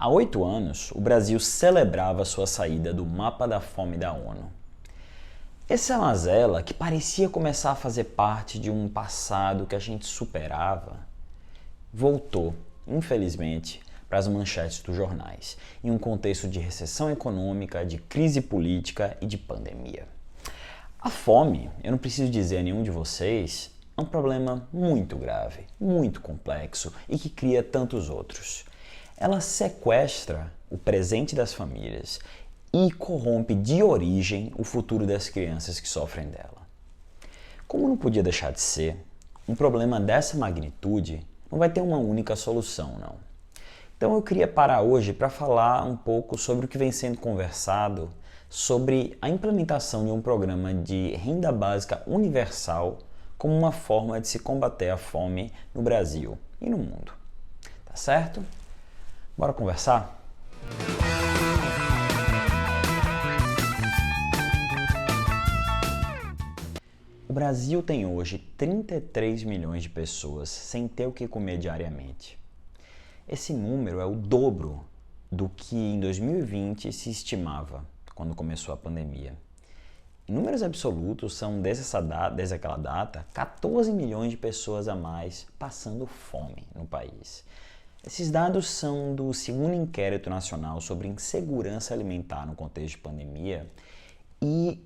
Há 8 anos, o Brasil celebrava sua saída do mapa da fome da ONU. Essa mazela, que parecia começar a fazer parte de um passado que a gente superava, voltou, infelizmente, para as manchetes dos jornais, em um contexto de recessão econômica, de crise política e de pandemia. A fome, eu não preciso dizer a nenhum de vocês, é um problema muito grave, muito complexo e que cria tantos outros. Ela sequestra o presente das famílias e corrompe de origem o futuro das crianças que sofrem dela. Como não podia deixar de ser, um problema dessa magnitude não vai ter uma única solução, não. Então eu queria parar hoje para falar um pouco sobre o que vem sendo conversado sobre a implementação de um programa de renda básica universal como uma forma de se combater a fome no Brasil e no mundo. Tá certo? Bora conversar? O Brasil tem hoje 33 milhões de pessoas sem ter o que comer diariamente. Esse número é o dobro do que em 2020 se estimava quando começou a pandemia. Em números absolutos, são desde aquela data 14 milhões de pessoas a mais passando fome no país. Esses dados são do segundo inquérito nacional sobre insegurança alimentar no contexto de pandemia e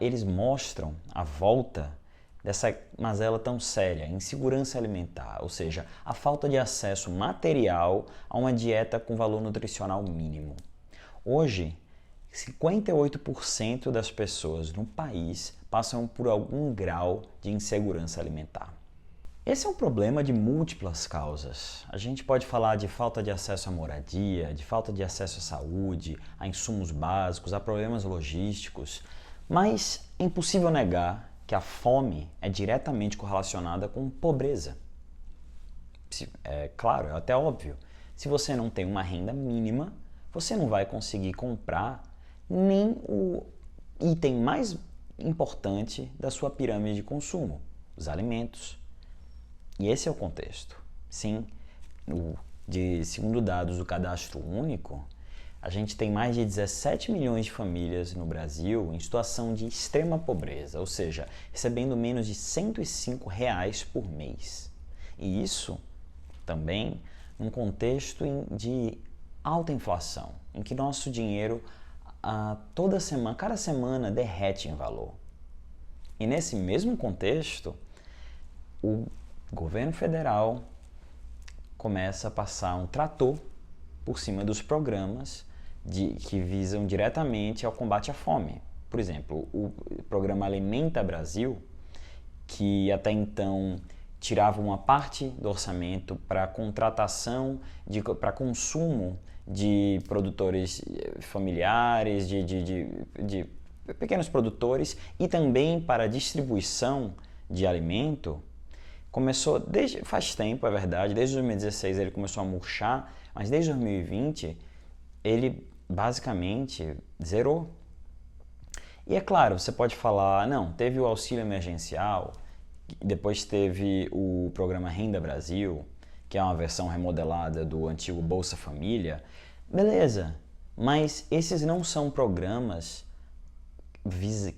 eles mostram a volta dessa mazela tão séria, insegurança alimentar, ou seja, a falta de acesso material a uma dieta com valor nutricional mínimo. Hoje, 58% das pessoas no país passam por algum grau de insegurança alimentar. Esse é um problema de múltiplas causas. A gente pode falar de falta de acesso à moradia, de falta de acesso à saúde, a insumos básicos, a problemas logísticos, mas é impossível negar que a fome é diretamente correlacionada com pobreza. É claro, é até óbvio. Se você não tem uma renda mínima, você não vai conseguir comprar nem o item mais importante da sua pirâmide de consumo, os alimentos. E esse é o contexto. Sim, segundo dados do Cadastro Único, a gente tem mais de 17 milhões de famílias no Brasil em situação de extrema pobreza, ou seja, recebendo menos de R$ 105 por mês. E isso também num contexto de alta inflação, em que nosso dinheiro cada semana derrete em valor. E nesse mesmo contexto, o governo federal começa a passar um trator por cima dos programas que visam diretamente ao combate à fome. Por exemplo, o programa Alimenta Brasil, que até então tirava uma parte do orçamento para contratação, para consumo de produtores familiares, de pequenos produtores e também para distribuição de alimento, começou faz tempo, é verdade, desde 2016 ele começou a murchar, mas desde 2020 ele basicamente zerou. E é claro, você pode falar, não, teve o auxílio emergencial, depois teve o programa Renda Brasil, que é uma versão remodelada do antigo Bolsa Família, beleza, mas esses não são programas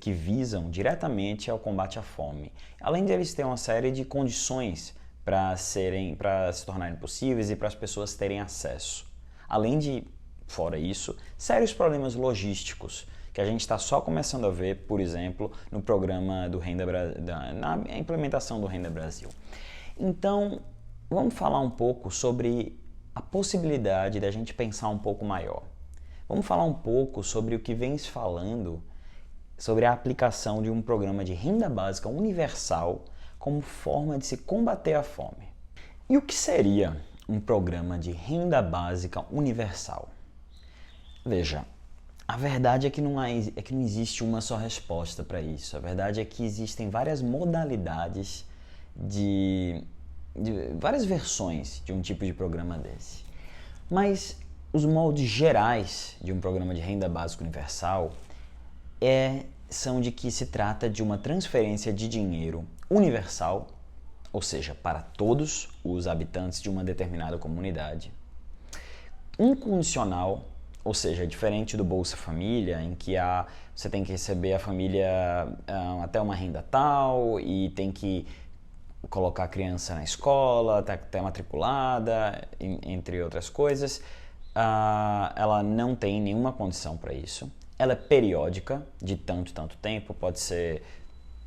que visam diretamente ao combate à fome. Além de eles terem uma série de condições para se tornarem possíveis e para as pessoas terem acesso. Além de, fora isso, sérios problemas logísticos que a gente está só começando a ver, por exemplo, no programa do na implementação do Renda Brasil. Então, vamos falar um pouco sobre a possibilidade da gente pensar um pouco maior. Vamos falar um pouco sobre o que vem se falando sobre a aplicação de um programa de renda básica universal como forma de se combater a fome. E o que seria um programa de renda básica universal? Veja, a verdade é que não existe uma só resposta para isso. A verdade é que existem várias modalidades de várias versões de um tipo de programa desse. Mas os moldes gerais de um programa de renda básica universal são de que se trata de uma transferência de dinheiro universal, ou seja, para todos os habitantes de uma determinada comunidade, incondicional, ou seja, diferente do Bolsa Família, em que você tem que receber a família até uma renda tal e tem que colocar a criança na escola, até matriculada, entre outras coisas. Ela não tem nenhuma condição para isso. Ela é periódica, de tanto tempo, pode ser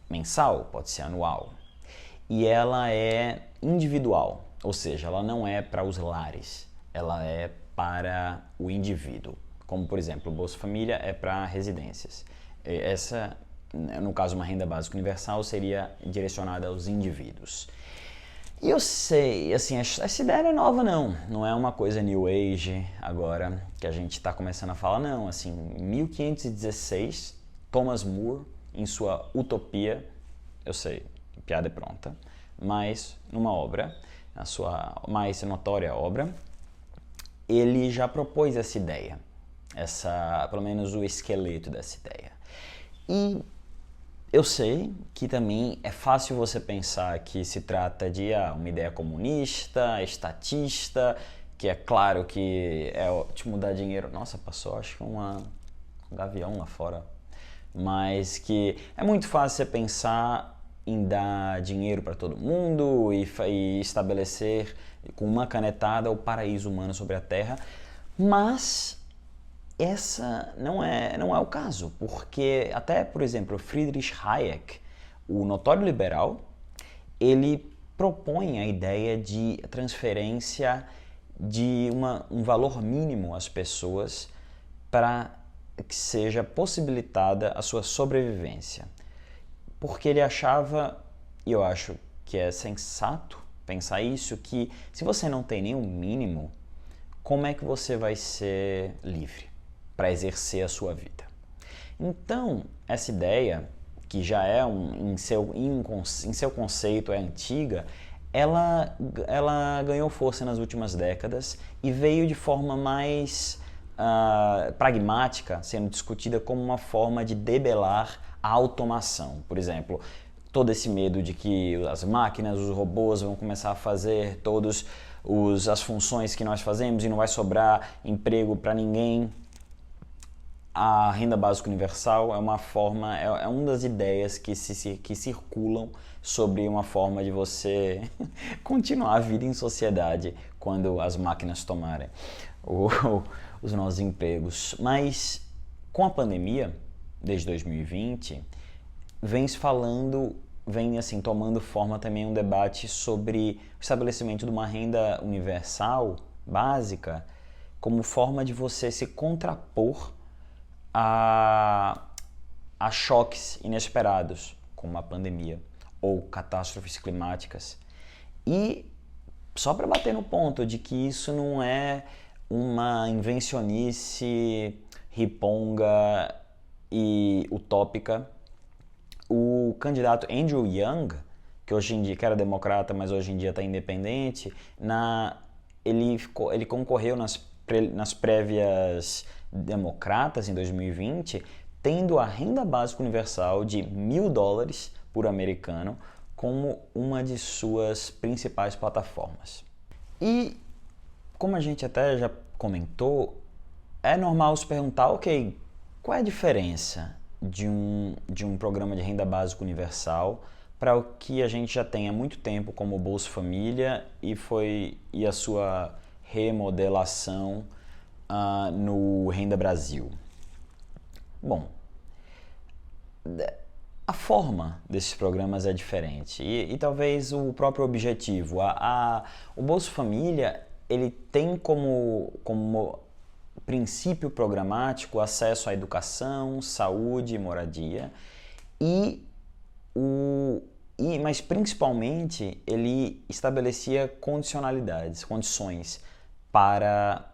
mensal, pode ser anual. E ela é individual, ou seja, ela não é para os lares, ela é para o indivíduo. Como, por exemplo, o Bolsa Família é para residências. Essa, no caso, uma renda básica universal, seria direcionada aos indivíduos. E eu sei, assim, essa ideia não é nova não é uma coisa New Age agora que a gente está começando a falar, não. Assim, em 1516, Thomas More, em sua Utopia, eu sei, piada é pronta, mas numa obra, na sua mais notória obra, ele já propôs essa ideia, pelo menos o esqueleto dessa ideia. E eu sei que também é fácil você pensar que se trata de uma ideia comunista, estatista, que é claro que é te mudar dinheiro. Nossa, passou acho que um gavião lá fora. Mas que é muito fácil você pensar em dar dinheiro para todo mundo e estabelecer com uma canetada o paraíso humano sobre a Terra, mas essa não é o caso, porque até, por exemplo, Friedrich Hayek, o notório liberal, ele propõe a ideia de transferência de um valor mínimo às pessoas para que seja possibilitada a sua sobrevivência. Porque ele achava, e eu acho que é sensato pensar isso, que se você não tem nenhum mínimo, como é que você vai ser livre para exercer a sua vida? Então, essa ideia, que já é em seu conceito é antiga, ela ganhou força nas últimas décadas e veio de forma mais pragmática, sendo discutida como uma forma de debelar a automação. Por exemplo, todo esse medo de que as máquinas, os robôs vão começar a fazer todas as funções que nós fazemos e não vai sobrar emprego para ninguém. A renda básica universal é uma forma, é uma das ideias que circulam sobre uma forma de você continuar a vida em sociedade quando as máquinas tomarem os nossos empregos. Mas com a pandemia, desde 2020, vem assim tomando forma também um debate sobre o estabelecimento de uma renda universal básica como forma de você se contrapor a choques inesperados, como a pandemia ou catástrofes climáticas. E só para bater no ponto de que isso não é uma invencionice riponga e utópica, o candidato Andrew Yang, que hoje em dia que era democrata, mas hoje em dia está independente, ele concorreu nas prévias democratas em 2020, tendo a renda básica universal de $1.000 por americano como uma de suas principais plataformas. E como a gente até já comentou, é normal se perguntar, ok, qual é a diferença de um programa de renda básica universal para o que a gente já tem há muito tempo como o Bolsa Família e a sua remodelação no Renda Brasil? Bom, a forma desses programas é diferente e talvez o próprio objetivo. O Bolsa Família ele tem como princípio programático acesso à educação, saúde e moradia mas principalmente ele estabelecia condições para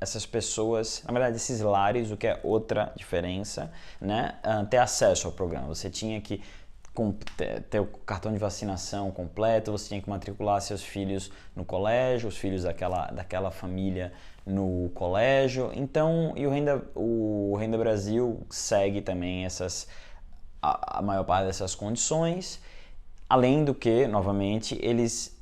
essas pessoas, na verdade esses lares, o que é outra diferença, né, ter acesso ao programa. Você tinha que ter o cartão de vacinação completo, você tinha que matricular seus filhos no colégio, os filhos daquela família no colégio. Então, e o Renda Brasil segue também a maior parte dessas condições. Além do que, novamente,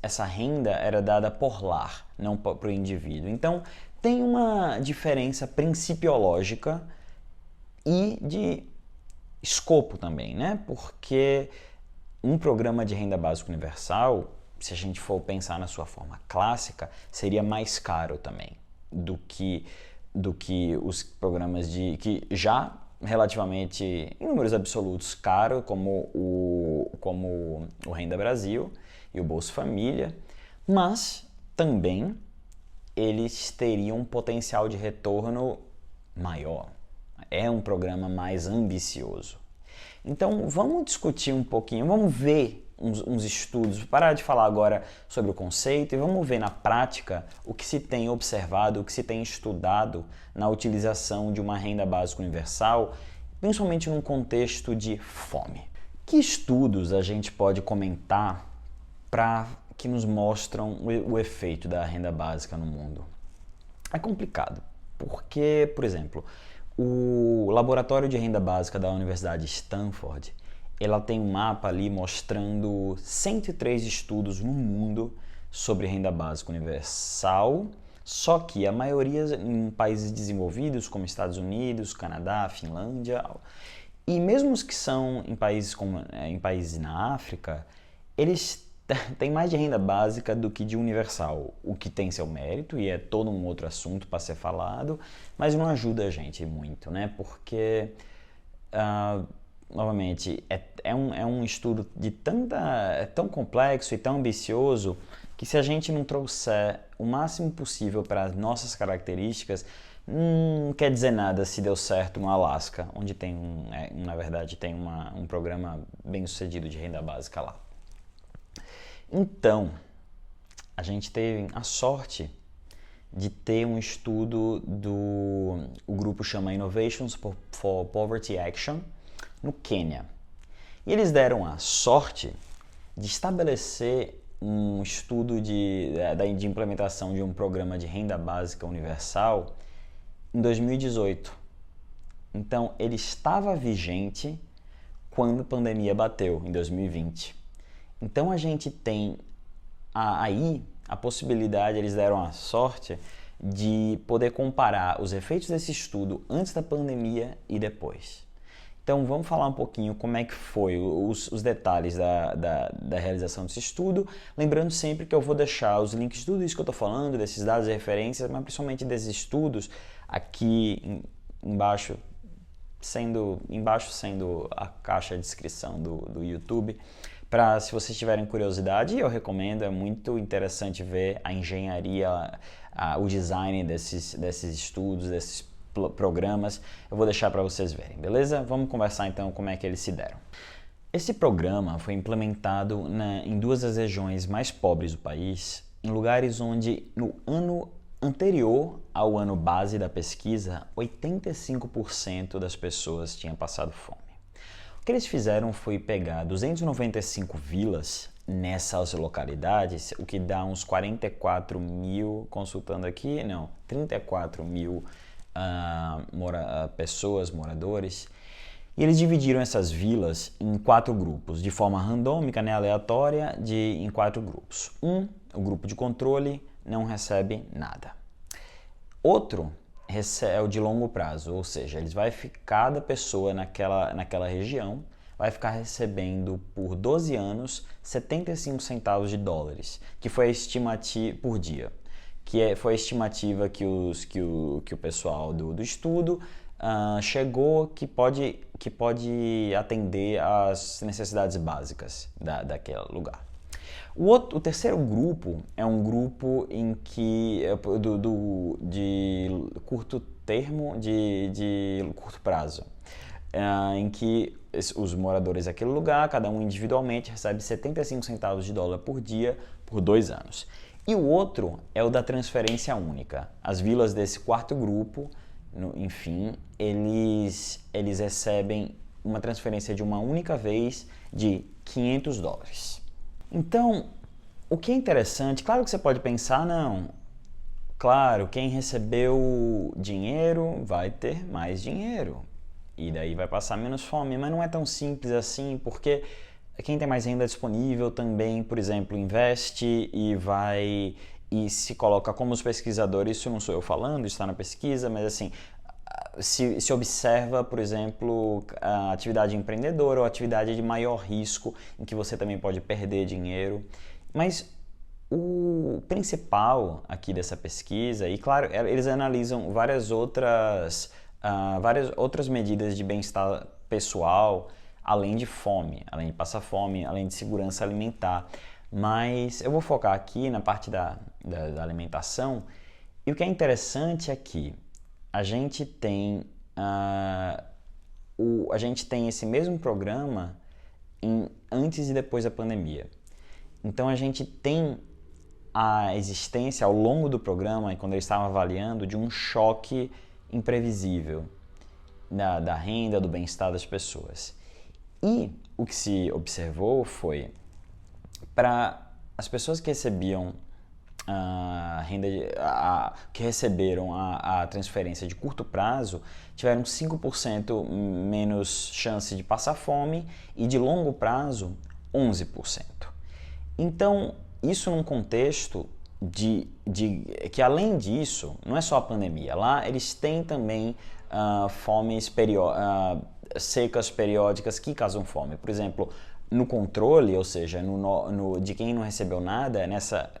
essa renda era dada por lar, não para o indivíduo. Então, tem uma diferença principiológica e de escopo também, né? Porque um programa de renda básica universal, se a gente for pensar na sua forma clássica, seria mais caro também do que os programas que já relativamente, em números absolutos, caro, como o Renda Brasil e o Bolsa Família, mas também eles teriam um potencial de retorno maior. É um programa mais ambicioso. Então vamos discutir um pouquinho, vamos ver uns estudos, parar de falar agora sobre o conceito e vamos ver na prática o que se tem observado, o que se tem estudado na utilização de uma renda básica universal, principalmente num contexto de fome. Que estudos a gente pode comentar que nos mostram o efeito da renda básica no mundo? É complicado, porque, por exemplo, o Laboratório de Renda Básica da Universidade de Stanford, ela tem um mapa ali mostrando 103 estudos no mundo sobre renda básica universal, só que a maioria em países desenvolvidos como Estados Unidos, Canadá, Finlândia, e mesmo os que são em países na África, eles têm mais de renda básica do que de universal, o que tem seu mérito e é todo um outro assunto para ser falado, mas não ajuda a gente muito, né? Porque novamente, é um estudo tão complexo e tão ambicioso que se a gente não trouxer o máximo possível para as nossas características, não quer dizer nada se deu certo no Alasca, onde na verdade tem um programa bem sucedido de renda básica lá. Então, a gente teve a sorte de ter um estudo o grupo chama Innovations for Poverty Action, no Quênia. E eles deram a sorte de estabelecer um estudo de implementação de um programa de renda básica universal em 2018. Então, ele estava vigente quando a pandemia bateu, em 2020. Então, a gente tem aí a possibilidade, eles deram a sorte de poder comparar os efeitos desse estudo antes da pandemia e depois. Então vamos falar um pouquinho como é que foi os detalhes da realização desse estudo, lembrando sempre que eu vou deixar os links de tudo isso que eu estou falando, desses dados e referências, mas principalmente desses estudos aqui embaixo sendo a caixa de descrição do YouTube, para se vocês tiverem curiosidade, eu recomendo, é muito interessante ver a engenharia, o design desses estudos, desses programas, eu vou deixar para vocês verem, beleza? Vamos conversar então como é que eles se deram. Esse programa foi implementado em duas das regiões mais pobres do país, em lugares onde no ano anterior ao ano base da pesquisa, 85% das pessoas tinham passado fome. O que eles fizeram foi pegar 295 vilas nessas localidades, o que dá uns 44 mil, consultando aqui, não, 34 mil pessoas, moradores, e eles dividiram essas vilas em 4 grupos, de forma randômica, né, aleatória, em 4 grupos. O grupo de controle, não recebe nada. Outro é o de longo prazo, ou seja, cada pessoa naquela região vai ficar recebendo por 12 anos 75 centavos de dólares, que foi a estimativa por dia. Foi a estimativa que o pessoal do estudo chegou que pode atender às necessidades básicas daquele lugar. O terceiro grupo é um grupo em que de curto termo, de curto prazo, em que os moradores daquele lugar, cada um individualmente, recebe 75 centavos de dólar por dia por 2 anos. E o outro é o da transferência única. As vilas desse quarto grupo, enfim, eles recebem uma transferência de uma única vez de 500 dólares. Então, o que é interessante, claro que você pode pensar, não, claro, quem recebeu dinheiro vai ter mais dinheiro e daí vai passar menos fome, mas não é tão simples assim, porque quem tem mais renda disponível também, por exemplo, investe e se coloca como os pesquisadores, isso não sou eu falando, está na pesquisa, mas assim, se observa, por exemplo, a atividade empreendedora ou atividade de maior risco, em que você também pode perder dinheiro. Mas o principal aqui dessa pesquisa, e claro, eles analisam várias outras medidas de bem-estar pessoal, além de fome, além de passar fome, além de segurança alimentar. Mas eu vou focar aqui na parte da alimentação, e o que é interessante é que a gente tem esse mesmo programa antes e depois da pandemia. Então a gente tem a existência ao longo do programa, quando eles estavam avaliando, de um choque imprevisível da renda, do bem-estar das pessoas. E o que se observou foi, para as pessoas que recebiam que receberam a transferência de curto prazo, tiveram 5% menos chance de passar fome, e de longo prazo, 11%. Então, isso num contexto que, além disso, não é só a pandemia. Lá eles têm também secas periódicas que causam fome. Por exemplo, no controle, ou seja, de quem não recebeu nada,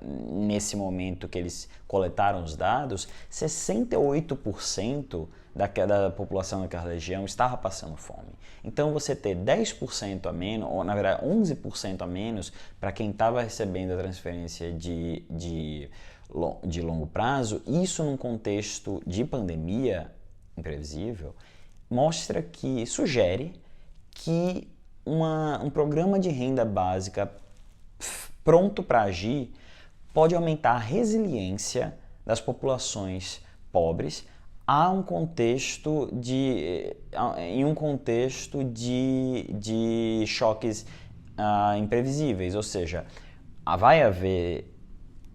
nesse momento que eles coletaram os dados, 68% da população daquela região estava passando fome. Então, você ter 10% a menos, ou na verdade 11% a menos, para quem estava recebendo a transferência de longo prazo, isso num contexto de pandemia imprevisível, sugere que um programa de renda básica pronto para agir pode aumentar a resiliência das populações pobres em um contexto de choques imprevisíveis, ou seja,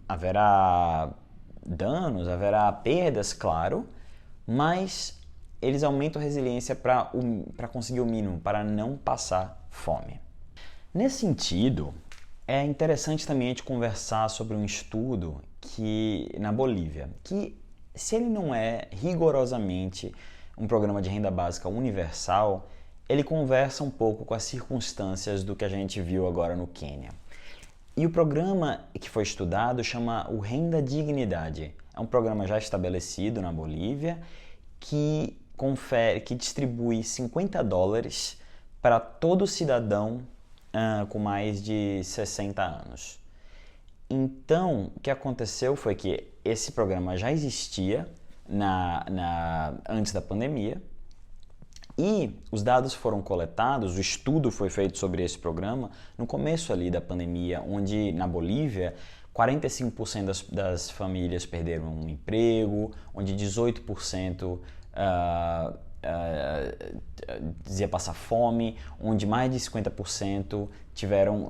haverá danos, haverá perdas, claro, mas eles aumentam a resiliência para conseguir o mínimo, para não passar fome. Nesse sentido, é interessante também a gente conversar sobre um estudo na Bolívia, que, se ele não é rigorosamente um programa de renda básica universal, ele conversa um pouco com as circunstâncias do que a gente viu agora no Quênia. E o programa que foi estudado chama o Renda Dignidade. É um programa já estabelecido na Bolívia que distribui $50 para todo cidadão com mais de 60 anos. Então, o que aconteceu foi que esse programa já existia antes da pandemia, e os dados foram coletados, o estudo foi feito sobre esse programa no começo ali da pandemia, onde na Bolívia 45% das famílias perderam um emprego, onde 18% dizia passar fome, onde mais de 50%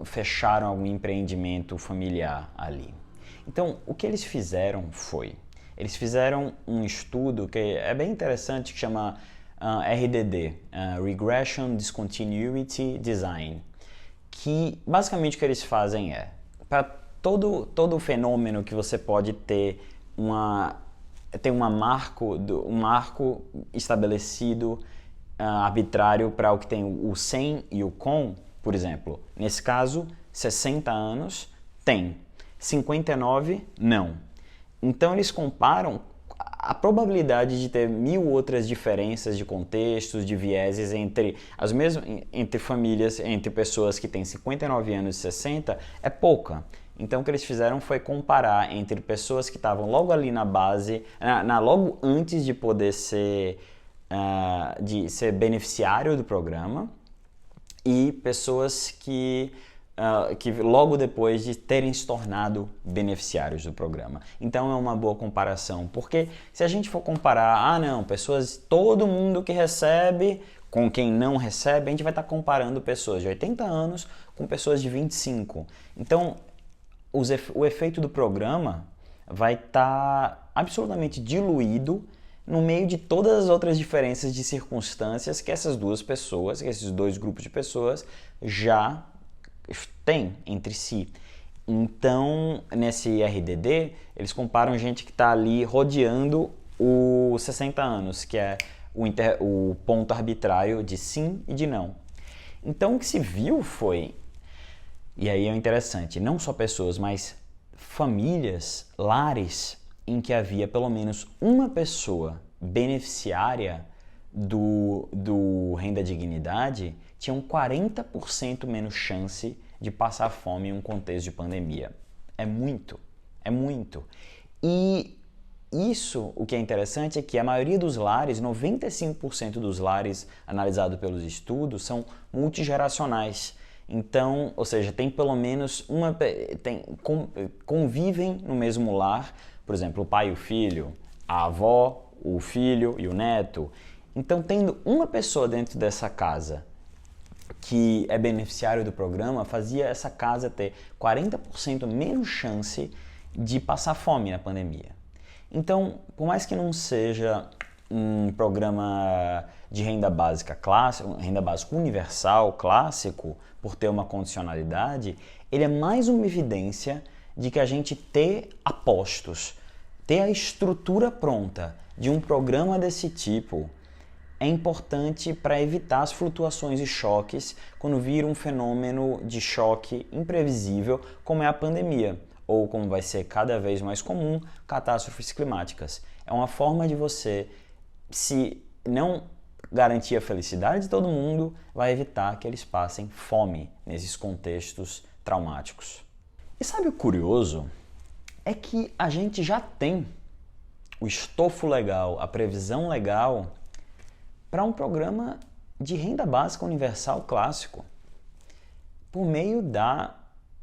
fecharam algum empreendimento familiar ali. Então, o que eles fizeram eles fizeram um estudo que é bem interessante, que chama RDD, Regression Discontinuity Design, que basicamente o que eles fazem para todo fenômeno que você pode ter um marco estabelecido arbitrário para o que tem o sem e o com, por exemplo. Nesse caso, 60 anos tem, 59 não. Então eles comparam a probabilidade de ter 1000 outras diferenças de contextos, de vieses entre famílias, entre pessoas que têm 59 anos e 60 é pouca. Então o que eles fizeram foi comparar entre pessoas que estavam logo ali na base, logo antes de poder ser beneficiário do programa, e pessoas que logo depois de terem se tornado beneficiários do programa. Então é uma boa comparação, porque se a gente for comparar, todo mundo que recebe com quem não recebe, a gente vai estar comparando pessoas de 80 anos com pessoas de 25. Então o efeito do programa vai estar absolutamente diluído no meio de todas as outras diferenças de circunstâncias que esses dois grupos de pessoas já têm entre si. Então, nesse RDD, eles comparam gente que está ali rodeando os 60 anos, que é o ponto arbitrário de sim e de não. Então, o que se viu foi, e aí é interessante, não só pessoas, mas famílias, lares, em que havia pelo menos uma pessoa beneficiária do Renda Dignidade, tinham 40% menos chance de passar fome em um contexto de pandemia. É muito, é muito. E isso, o que é interessante é que a maioria dos lares, 95% dos lares analisados pelos estudos, são multigeracionais. Então, ou seja, tem pelo menos convivem no mesmo lar, por exemplo, o pai e o filho, a avó, o filho e o neto. Então, tendo uma pessoa dentro dessa casa que é beneficiário do programa, fazia essa casa ter 40% menos chance de passar fome na pandemia. Então, por mais que não seja um programa de renda básica clássico, renda básica universal clássico, por ter uma condicionalidade, ele é mais uma evidência de que a gente ter apostos, ter a estrutura pronta de um programa desse tipo é importante para evitar as flutuações e choques quando vir um fenômeno de choque imprevisível como é a pandemia, ou como vai ser cada vez mais comum, catástrofes climáticas. É uma forma de você, se não garantir a felicidade de todo mundo, vai evitar que eles passem fome nesses contextos traumáticos. E sabe o curioso? É que a gente já tem o estofo legal, a previsão legal para um programa de renda básica universal clássico, por meio da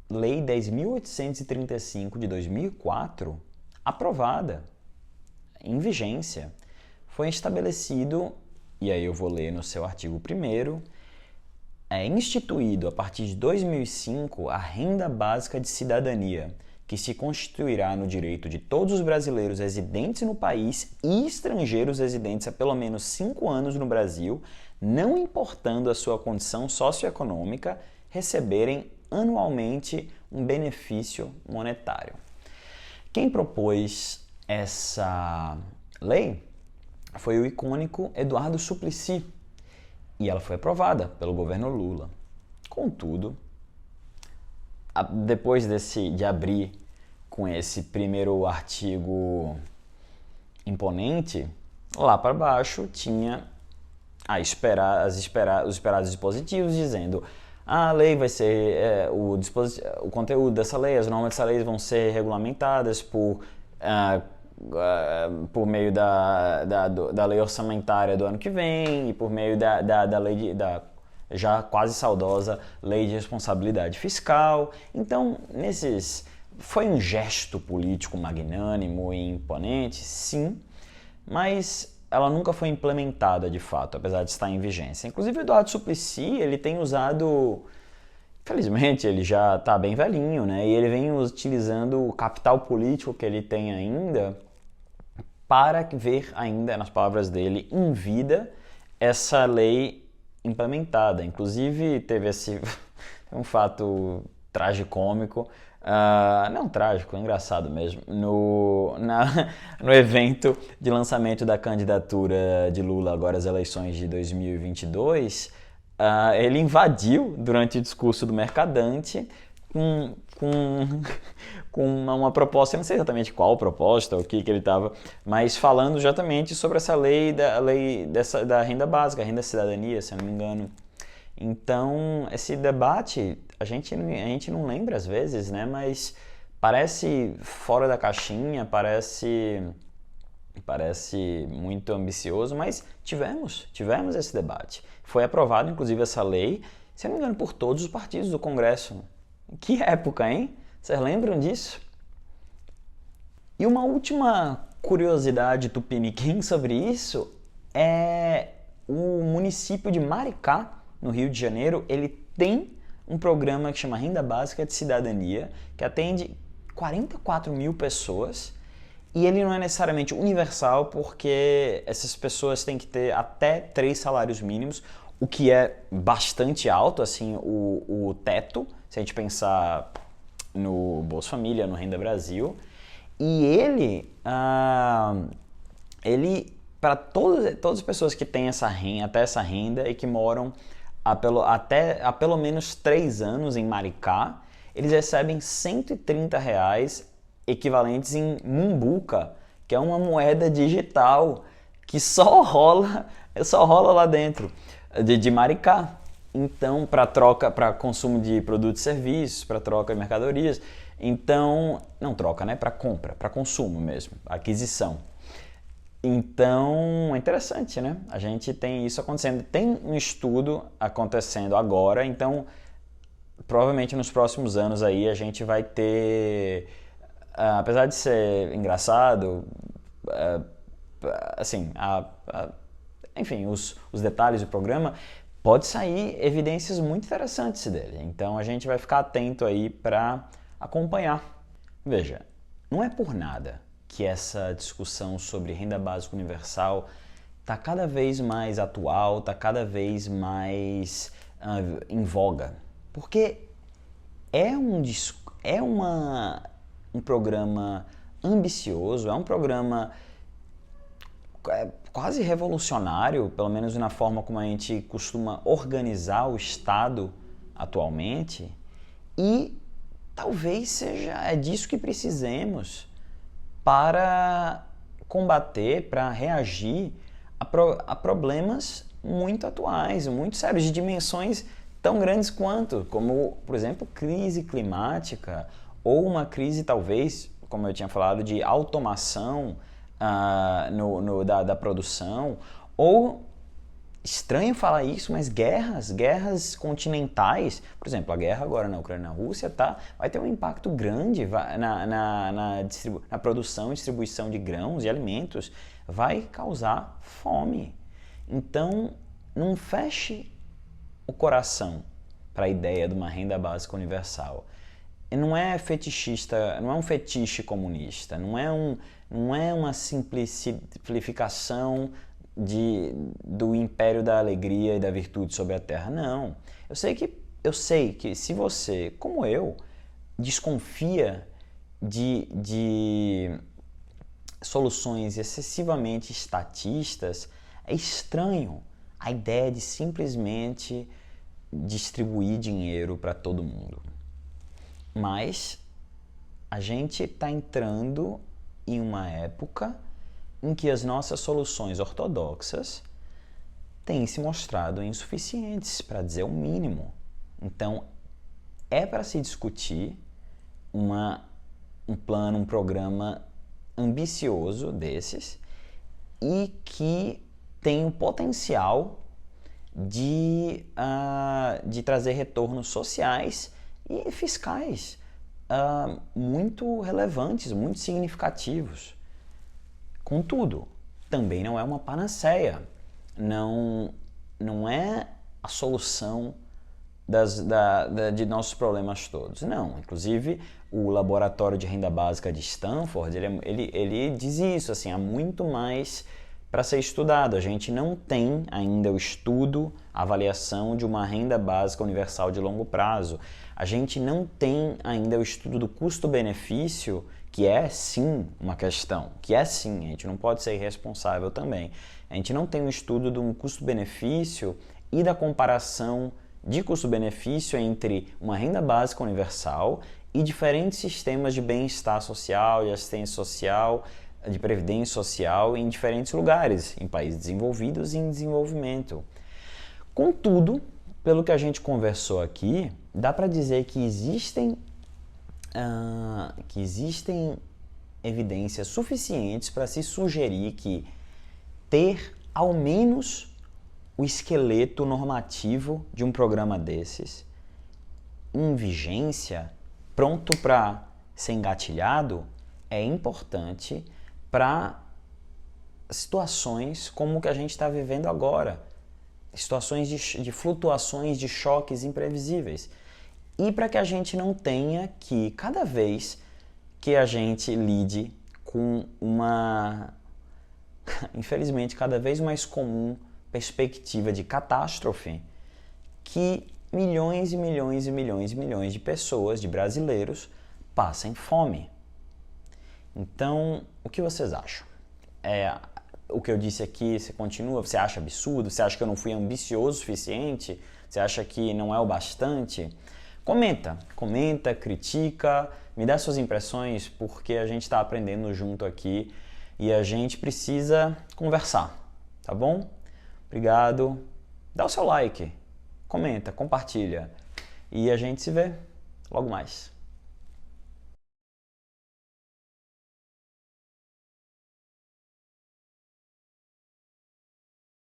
Lei 10.835 de 2004, aprovada, em vigência. Foi estabelecido, e aí eu vou ler no seu artigo 1º, é instituído a partir de 2005 a Renda Básica de Cidadania, que se constituirá no direito de todos os brasileiros residentes no país e estrangeiros residentes há pelo menos 5 anos no Brasil, não importando a sua condição socioeconômica, receberem anualmente um benefício monetário. Quem propôs essa lei foi o icônico Eduardo Suplicy, e ela foi aprovada pelo governo Lula. Contudo, depois de abrir com esse primeiro artigo imponente, lá para baixo tinha os esperados dispositivos dizendo a lei vai ser, o conteúdo dessa lei, as normas dessa lei vão ser regulamentadas por meio da lei orçamentária do ano que vem e por meio da lei da já quase saudosa lei de responsabilidade fiscal. Então, foi um gesto político magnânimo e imponente, sim, mas ela nunca foi implementada de fato, apesar de estar em vigência. Inclusive, o Eduardo Suplicy, ele tem usado, infelizmente, ele já está bem velhinho, né? E ele vem utilizando o capital político que ele tem ainda para ver ainda, nas palavras dele, em vida, essa lei implementada. Inclusive, teve um fato tragicômico, não trágico, engraçado mesmo, no evento de lançamento da candidatura de Lula agora às eleições de 2022, ele invadiu durante o discurso do Mercadante com uma proposta, eu não sei exatamente qual proposta, o que ele estava, mas falando exatamente sobre essa lei da renda básica, a renda cidadania, se eu não me engano. Então, esse debate, a gente não lembra às vezes, né? Mas parece fora da caixinha, parece muito ambicioso, mas tivemos esse debate. Foi aprovado, inclusive, essa lei, se eu não me engano, por todos os partidos do Congresso. Que época, hein? Vocês lembram disso? E uma última curiosidade tupiniquim sobre isso é o município de Maricá, no Rio de Janeiro, ele tem um programa que chama Renda Básica de Cidadania, que atende 44 mil pessoas, e ele não é necessariamente universal, porque essas pessoas têm que ter até 3 salários mínimos, o que é bastante alto, assim, o teto se a gente pensar no Bolsa Família, no Renda Brasil, e ele para todas as pessoas que têm até essa renda e que moram há pelo menos 3 anos em Maricá, eles recebem R$ 130 equivalentes em Mumbuca, que é uma moeda digital que só rola lá dentro de Maricá. Então, para consumo de produtos e serviços, para troca de mercadorias. Então, não troca, né? Para compra, para consumo mesmo, aquisição. Então, é interessante, né? A gente tem isso acontecendo. Tem um estudo acontecendo agora, então, provavelmente nos próximos anos aí a gente vai ter, apesar de ser engraçado, assim, enfim, os detalhes do programa, pode sair evidências muito interessantes dele. Então, a gente vai ficar atento aí para acompanhar. Veja, não é por nada que essa discussão sobre renda básica universal está cada vez mais atual, está cada vez mais em voga. Porque é um programa ambicioso, é um programa quase revolucionário, pelo menos na forma como a gente costuma organizar o Estado atualmente, e talvez é disso que precisemos para combater, para reagir a problemas muito atuais, muito sérios, de dimensões tão grandes como, por exemplo, crise climática ou uma crise, talvez, como eu tinha falado, de automação da produção, ou, estranho falar isso, mas guerras continentais, por exemplo, a guerra agora na Ucrânia e na Rússia vai ter um impacto grande na produção e distribuição de grãos e alimentos, vai causar fome. Então, não feche o coração para a ideia de uma renda básica universal. Não é fetichista, não é um fetiche comunista, não é uma simplificação do império da alegria e da virtude sobre a terra, não. Eu sei que se você, como eu, desconfia de soluções excessivamente estatistas, é estranho a ideia de simplesmente distribuir dinheiro para todo mundo. Mas a gente está entrando em uma época em que as nossas soluções ortodoxas têm se mostrado insuficientes, para dizer o mínimo. Então, é para se discutir um plano, um programa ambicioso desses e que tem o potencial de trazer retornos sociais e fiscais muito relevantes, muito significativos. Contudo, também não é uma panaceia, não é a solução de nossos problemas todos. Não, inclusive o Laboratório de Renda Básica de Stanford, ele diz isso, assim, há muito mais para ser estudado. A gente não tem ainda o estudo, a avaliação de uma renda básica universal de longo prazo. A gente não tem ainda o estudo do custo-benefício, que é sim uma questão, que é sim, a gente não pode ser irresponsável também. A gente não tem um estudo de um custo-benefício e da comparação de custo-benefício entre uma renda básica universal e diferentes sistemas de bem-estar social, de assistência social, de previdência social em diferentes lugares, em países desenvolvidos e em desenvolvimento. Contudo, pelo que a gente conversou aqui, dá para dizer que existem evidências suficientes para se sugerir que ter ao menos o esqueleto normativo de um programa desses em vigência, pronto para ser engatilhado, é importante para situações como o que a gente está vivendo agora, situações de flutuações, de choques imprevisíveis. E para que a gente não tenha que, cada vez que a gente lide com uma, infelizmente, cada vez mais comum perspectiva de catástrofe, que milhões e milhões e milhões e milhões de pessoas, de brasileiros, passem fome. Então, o que vocês acham? O que eu disse aqui, você continua, você acha absurdo? Você acha que eu não fui ambicioso o suficiente? Você acha que não é o bastante? Comenta, critica, me dá suas impressões, porque a gente está aprendendo junto aqui e a gente precisa conversar, tá bom? Obrigado, dá o seu like, comenta, compartilha e a gente se vê logo mais.